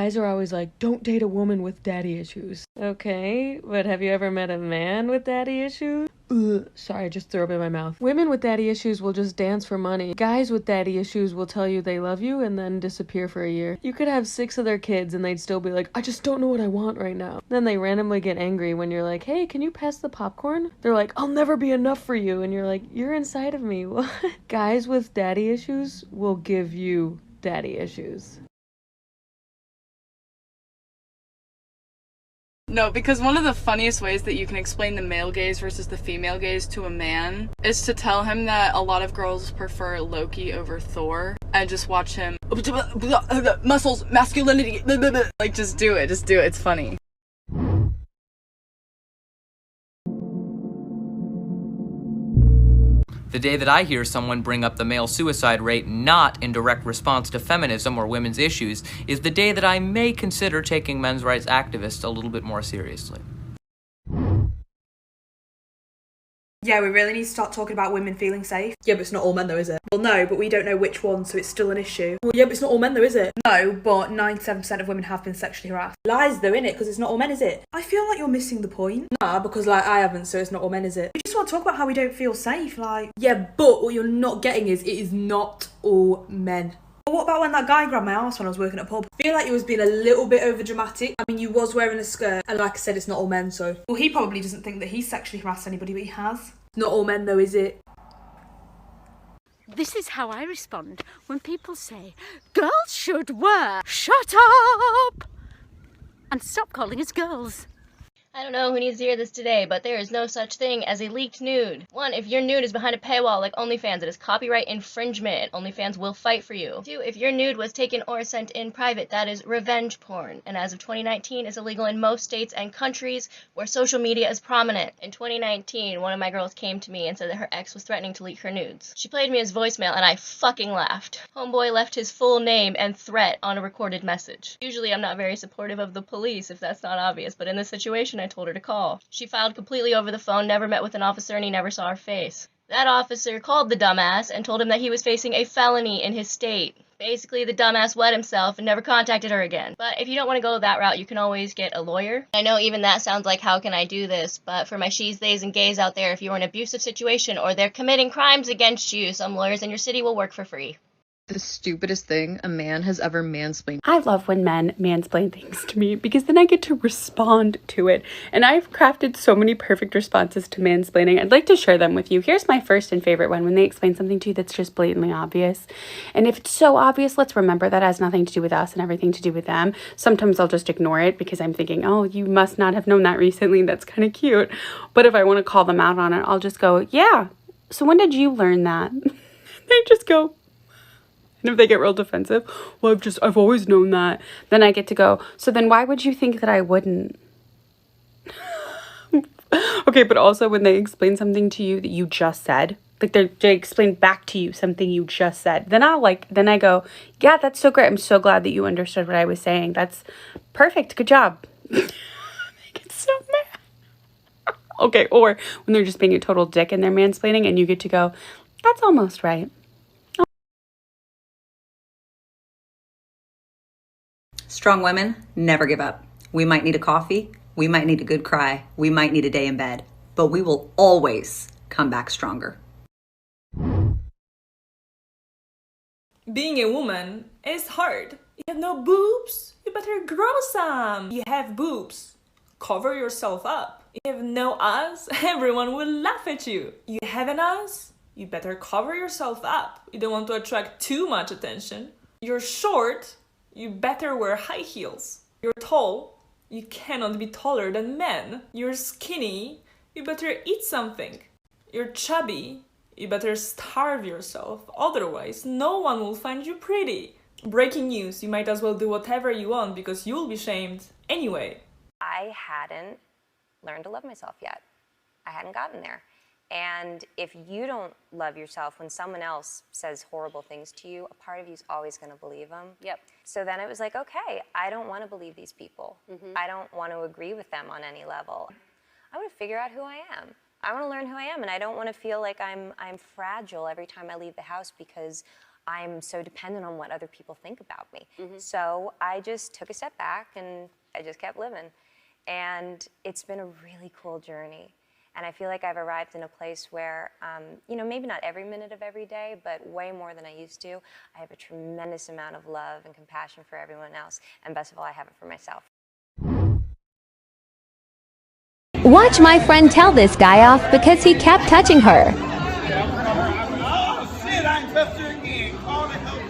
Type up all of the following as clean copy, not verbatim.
Guys are always like, don't date a woman with daddy issues. Okay, but have you ever met a man with daddy issues? Ugh, sorry, I just threw up in my mouth. Women with daddy issues will just dance for money. Guys with daddy issues will tell you they love you and then disappear for a year. You could have 6 of their kids and they'd still be like, I just don't know what I want right now. Then they randomly get angry when you're like, hey, can you pass the popcorn? They're like, I'll never be enough for you. And you're like, you're inside of me. What? Guys with daddy issues will give you daddy issues. No, because one of the funniest ways that you can explain the male gaze versus the female gaze to a man is to tell him that a lot of girls prefer Loki over Thor and just watch him muscles, masculinity, like just do it, it's funny. The day that I hear someone bring up the male suicide rate not in direct response to feminism or women's issues is the day that I may consider taking men's rights activists a little bit more seriously. Yeah, we really need to start talking about women feeling safe. Yeah, but it's not all men though, is it? Well, no, but we don't know which one, so it's still an issue. Well, yeah, but it's not all men though, is it? No, but 97% of women have been sexually harassed. Lies though, innit? Because it's not all men, is it? I feel like you're missing the point. Nah, because like I haven't, so it's not all men, is it? We just want to talk about how we don't feel safe, like... Yeah, but what you're not getting is, it is not all men. But what about when that guy grabbed my arse when I was working at a pub? I feel like he was being a little bit over dramatic. I mean, you was wearing a skirt, and like I said, it's not all men, so... Well, he probably doesn't think that he's sexually harassed anybody, but he has. Not all men though, is it? This is how I respond when people say, girls should wear, shut up! And stop calling us girls. I don't know who needs to hear this today, but there is no such thing as a leaked nude. 1, if your nude is behind a paywall like OnlyFans, it is copyright infringement. OnlyFans will fight for you. 2, if your nude was taken or sent in private, that is revenge porn. And as of 2019, is illegal in most states and countries where social media is prominent. In 2019, one of my girls came to me and said that her ex was threatening to leak her nudes. She played me his voicemail and I fucking laughed. Homeboy left his full name and threat on a recorded message. Usually I'm not very supportive of the police if that's not obvious, but in this situation I told her to call. She filed completely over the phone, never met with an officer, and he never saw her face. That officer called the dumbass and told him that he was facing a felony in his state. Basically, the dumbass wet himself and never contacted her again. But if you don't want to go that route, you can always get a lawyer. I know even that sounds like, how can I do this? But for my she's, theys, and gays out there, if you're in an abusive situation or they're committing crimes against you, some lawyers in your city will work for free. The stupidest thing a man has ever mansplained. I love when men mansplain things to me because then I get to respond to it. And I've crafted so many perfect responses to mansplaining. I'd like to share them with you. Here's my first and favorite one, when they explain something to you that's just blatantly obvious. And if it's so obvious, let's remember that has nothing to do with us and everything to do with them. Sometimes I'll just ignore it because I'm thinking, oh, you must not have known that recently. That's kind of cute. But if I want to call them out on it, I'll just go, yeah, so when did you learn that? They just go, and if they get real defensive, well, I've always known that. Then I get to go, so then why would you think that I wouldn't? Okay, but also when they explain something to you that you just said, like they explain back to you something you just said, then I go, yeah, that's so great. I'm so glad that you understood what I was saying. That's perfect. Good job. They get so mad. Okay, or when they're just being a total dick and they're mansplaining and you get to go, that's almost right. Strong women never give up. We might need a coffee, we might need a good cry, we might need a day in bed, but we will always come back stronger. Being a woman is hard. You have no boobs? You better grow some. You have boobs? Cover yourself up. You have no ass? Everyone will laugh at you. You have an ass? You better cover yourself up. You don't want to attract too much attention. You're short? You better wear high heels. You're tall? You cannot be taller than men. You're skinny? You better eat something. You're chubby? You better starve yourself. Otherwise, no one will find you pretty. Breaking news, you might as well do whatever you want because you'll be shamed anyway. I hadn't learned to love myself yet. I hadn't gotten there. And if you don't love yourself, when someone else says horrible things to you, a part of you is always going to believe them. Yep. So then it was like, okay, I don't want to believe these people. I don't want to agree with them on any level. I want to figure out who I am. I want to learn who I am, and I don't want to feel like I'm fragile every time I leave the house because I'm so dependent on what other people think about me. So I just took a step back and I just kept living. And it's been a really cool journey. And I feel like I've arrived in a place where, you know, maybe not every minute of every day, but way more than I used to. I have a tremendous amount of love and compassion for everyone else. And best of all, I have it for myself. Watch my friend tell this guy off because he kept touching her. Oh shit, I ain't touched her again. Call the help.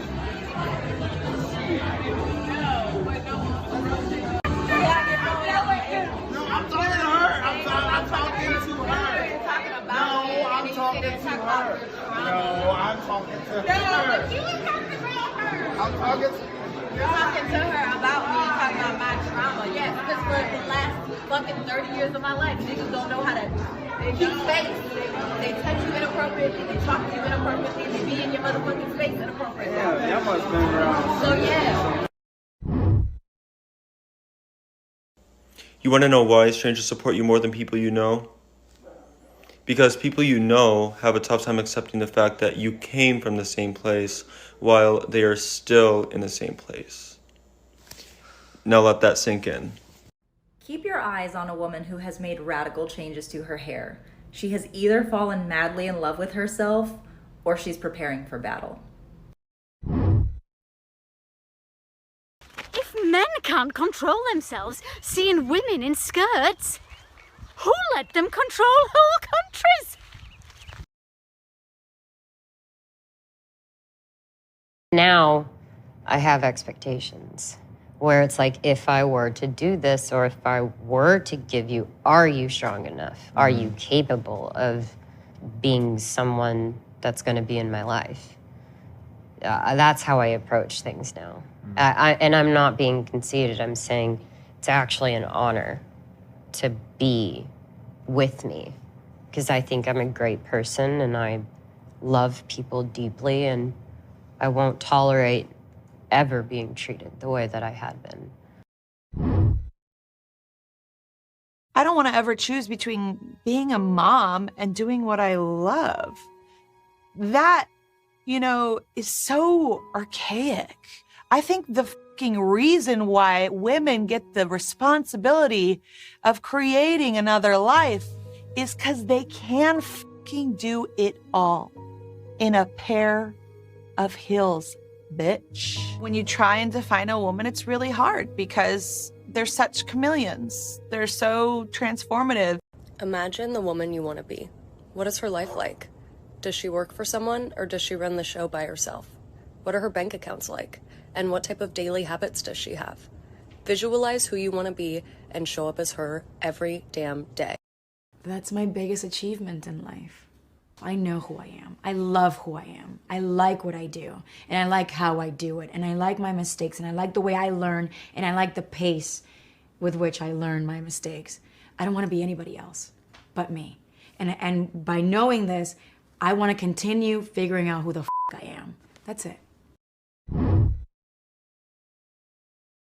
No, I'm talking to her. I'm talking to her. No, I'm talking to her. No, I'm talking to her. No, but you were talking about her. I'm talking to You're talking to her about me, talking about my trauma. Yes, because for the last fucking 30 years of my life, niggas don't know how to keep space. They touch you inappropriately, they talk to you inappropriately, they be in your motherfucking space inappropriately. Yeah, that must have been around. So yeah. You want to know why strangers support you more than people you know? Because people you know have a tough time accepting the fact that you came from the same place while they are still in the same place. Now let that sink in. Keep your eyes on a woman who has made radical changes to her hair. She has either fallen madly in love with herself or she's preparing for battle. If men can't control themselves, seeing women in skirts, who let them control whole countries? Now I have expectations where it's like, if I were to do this, or if I were to give you, are you strong enough? Are you capable of being someone that's going to be in my life? That's how I approach things now. And I'm not being conceited. I'm saying it's actually an honor to be with me, because I think I'm a great person and I love people deeply, and I won't tolerate ever being treated the way that I had been. I don't want to ever choose between being a mom and doing what I love. That, you know, is so archaic. I think the fucking reason why women get the responsibility of creating another life is because they can fucking do it all in a pair of heels, bitch. When you try and define a woman, it's really hard because they're such chameleons. They're so transformative. Imagine the woman you want to be. What is her life like? Does she work for someone, or does she run the show by herself? What are her bank accounts like? And what type of daily habits does she have? Visualize who you want to be and show up as her every damn day. That's my biggest achievement in life. I know who I am. I love who I am. I like what I do, and I like how I do it, and I like my mistakes, and I like the way I learn, and I like the pace with which I learn my mistakes. I don't want to be anybody else but me. And by knowing this, I want to continue figuring out who the f*** I am. That's it.